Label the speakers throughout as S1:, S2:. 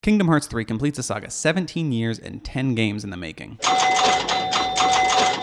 S1: Kingdom Hearts 3 completes a saga 17 years and 10 games in the making.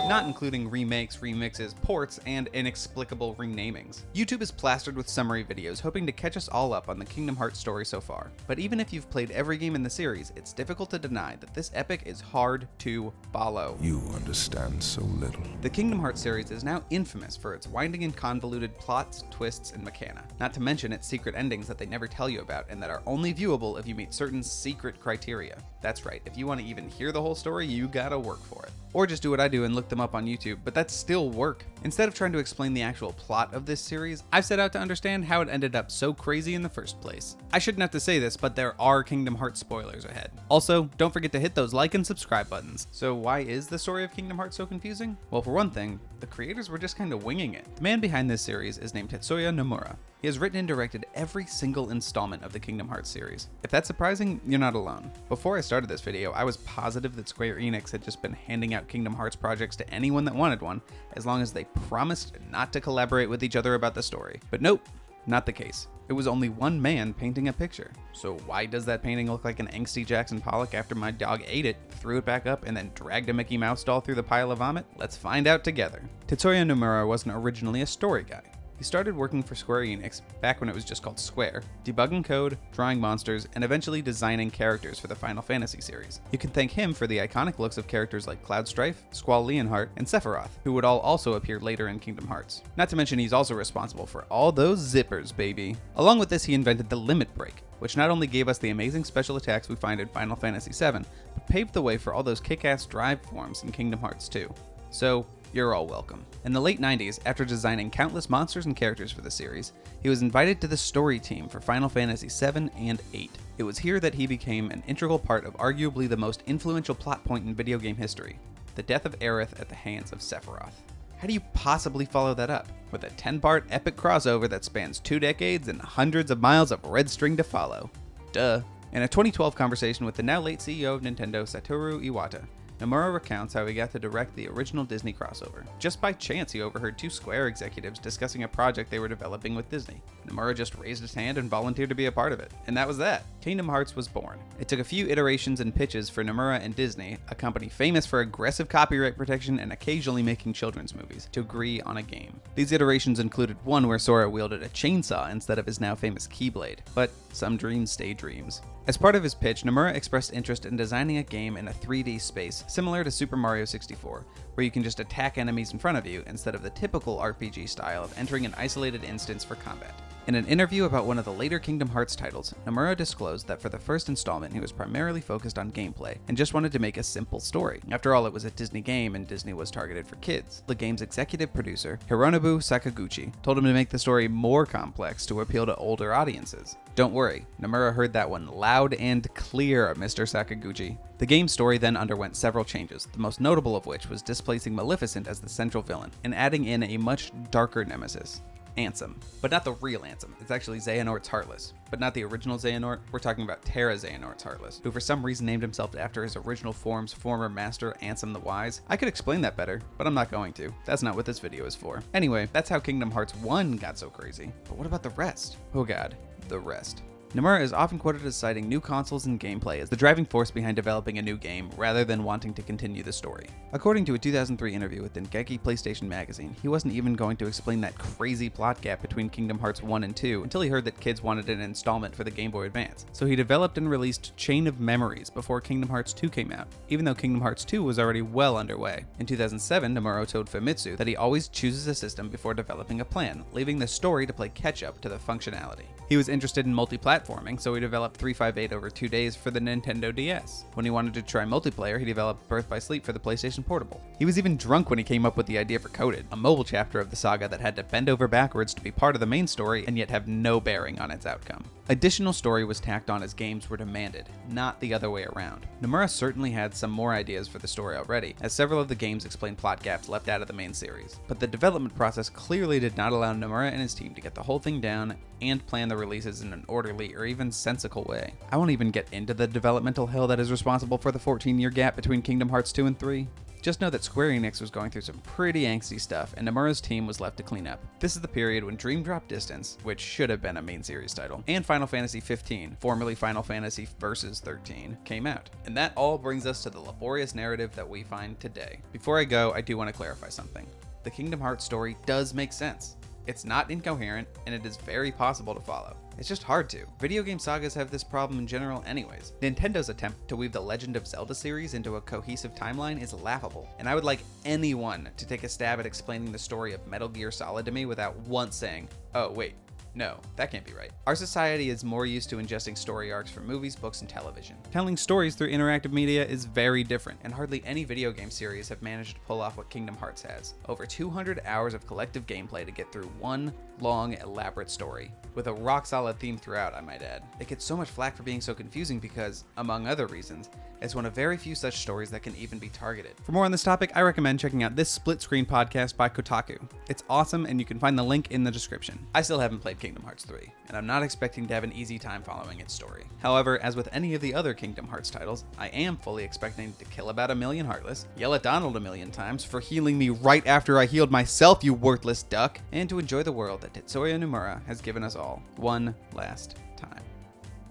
S1: Not including remakes, remixes, ports, and inexplicable renamings. YouTube is plastered with summary videos hoping to catch us all up on the Kingdom Hearts story so far. But even if you've played every game in the series, it's difficult to deny that this epic is hard to follow.
S2: You understand so little.
S1: The Kingdom Hearts series is now infamous for its winding and convoluted plots, twists, and mechana. Not to mention its secret endings that they never tell you about and that are only viewable if you meet certain secret criteria. That's right, if you want to even hear the whole story, you gotta work for it. Or just do what I do and look them up on YouTube, but that's still work. Instead of trying to explain the actual plot of this series, I've set out to understand how it ended up so crazy in the first place. I shouldn't have to say this, but there are Kingdom Hearts spoilers ahead. Also, don't forget to hit those like and subscribe buttons. So why is the story of Kingdom Hearts so confusing? Well, for one thing, the creators were just kind of winging it. The man behind this series is named Tetsuya Nomura. He has written and directed every single installment of the Kingdom Hearts series. If that's surprising, you're not alone. Before I started this video, I was positive that Square Enix had just been handing out Kingdom Hearts projects to anyone that wanted one, as long as they promised not to collaborate with each other about the story. But nope, not the case. It was only one man painting a picture. So why does that painting look like an angsty Jackson Pollock after my dog ate it, threw it back up, and then dragged a Mickey Mouse doll through the pile of vomit? Let's find out together. Tetsuya Nomura wasn't originally a story guy. He started working for Square Enix back when it was just called Square, debugging code, drawing monsters, and eventually designing characters for the Final Fantasy series. You can thank him for the iconic looks of characters like Cloud Strife, Squall Leonhart, and Sephiroth, who would all also appear later in Kingdom Hearts. Not to mention he's also responsible for all those zippers, baby. Along with this, he invented the Limit Break, which not only gave us the amazing special attacks we find in Final Fantasy VII, but paved the way for all those kick-ass drive forms in Kingdom Hearts 2. So, you're all welcome. In the late 90s, after designing countless monsters and characters for the series, he was invited to the story team for Final Fantasy VII and VIII. It was here that he became an integral part of arguably the most influential plot point in video game history, the death of Aerith at the hands of Sephiroth. How do you possibly follow that up? With a 10-part epic crossover that spans 2 decades and hundreds of miles of red string to follow. Duh. In a 2012 conversation with the now late CEO of Nintendo, Satoru Iwata, Nomura recounts how he got to direct the original Disney crossover. Just by chance, he overheard 2 Square executives discussing a project they were developing with Disney. Nomura just raised his hand and volunteered to be a part of it. And that was that. Kingdom Hearts was born. It took a few iterations and pitches for Nomura and Disney, a company famous for aggressive copyright protection and occasionally making children's movies, to agree on a game. These iterations included one where Sora wielded a chainsaw instead of his now famous Keyblade. But some dreams stay dreams. As part of his pitch, Nomura expressed interest in designing a game in a 3D space similar to Super Mario 64, where you can just attack enemies in front of you instead of the typical RPG style of entering an isolated instance for combat. In an interview about one of the later Kingdom Hearts titles, Nomura disclosed that for the first installment he was primarily focused on gameplay and just wanted to make a simple story. After all, it was a Disney game and Disney was targeted for kids. The game's executive producer, Hironobu Sakaguchi, told him to make the story more complex to appeal to older audiences. Don't worry, Nomura heard that one loud and clear, Mr. Sakaguchi. The game's story then underwent several changes, the most notable of which was displacing Maleficent as the central villain and adding in a much darker nemesis, Ansem. But not the real Ansem, it's actually Xehanort's Heartless. But not the original Xehanort, we're talking about Terra Xehanort's Heartless, who for some reason named himself after his original form's former master, Ansem the Wise. I could explain that better, but I'm not going to. That's not what this video is for. Anyway, that's how Kingdom Hearts 1 got so crazy. But what about the rest? Oh god, the rest. Nomura is often quoted as citing new consoles and gameplay as the driving force behind developing a new game, rather than wanting to continue the story. According to a 2003 interview with Dengeki PlayStation magazine, he wasn't even going to explain that crazy plot gap between Kingdom Hearts 1 and 2 until he heard that kids wanted an installment for the Game Boy Advance. So he developed and released Chain of Memories before Kingdom Hearts 2 came out, even though Kingdom Hearts 2 was already well underway. In 2007, Nomura told Famitsu that he always chooses a system before developing a plan, leaving the story to play catch-up to the functionality. He was interested in multi-platforming, so he developed 358 over 2 days for the Nintendo DS. When he wanted to try multiplayer, he developed Birth by Sleep for the PlayStation Portable. He was even drunk when he came up with the idea for Coded, a mobile chapter of the saga that had to bend over backwards to be part of the main story and yet have no bearing on its outcome. Additional story was tacked on as games were demanded, not the other way around. Nomura certainly had some more ideas for the story already, as several of the games explained plot gaps left out of the main series. But the development process clearly did not allow Nomura and his team to get the whole thing down and plan the releases in an orderly or even sensical way. I won't even get into the developmental hell that is responsible for the 14-year gap between Kingdom Hearts 2 and 3. Just know that Square Enix was going through some pretty angsty stuff, and Nomura's team was left to clean up. This is the period when Dream Drop Distance, which should have been a main series title, and Final Fantasy XV, formerly Final Fantasy Versus 13, came out. And that all brings us to the laborious narrative that we find today. Before I go, I do want to clarify something. The Kingdom Hearts story does make sense. It's not incoherent, and it is very possible to follow. It's just hard to. Video game sagas have this problem in general anyways. Nintendo's attempt to weave the Legend of Zelda series into a cohesive timeline is laughable, and I would like anyone to take a stab at explaining the story of Metal Gear Solid to me without once saying, oh wait, no, that can't be right. Our society is more used to ingesting story arcs from movies, books, and television. Telling stories through interactive media is very different, and hardly any video game series have managed to pull off what Kingdom Hearts has. Over 200 hours of collective gameplay to get through one long, elaborate story, with a rock-solid theme throughout, I might add. It gets so much flack for being so confusing because, among other reasons, it's one of very few such stories that can even be targeted. For more on this topic, I recommend checking out this Split Screen podcast by Kotaku. It's awesome, and you can find the link in the description. I still haven't played Kingdom Hearts 3, and I'm not expecting to have an easy time following its story. However, as with any of the other Kingdom Hearts titles, I am fully expecting to kill about 1,000,000 Heartless, yell at Donald 1,000,000 times for healing me right after I healed myself, you worthless duck, and to enjoy the world that Tetsuya Nomura has given us all one last time.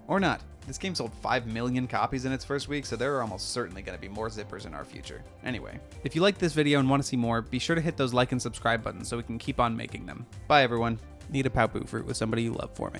S1: Or not. This game sold 5 million copies in its first week, so there are almost certainly going to be more zippers in our future. Anyway, if you liked this video and want to see more, be sure to hit those like and subscribe buttons so we can keep on making them. Bye everyone. Need a Paopu fruit with somebody you love for me.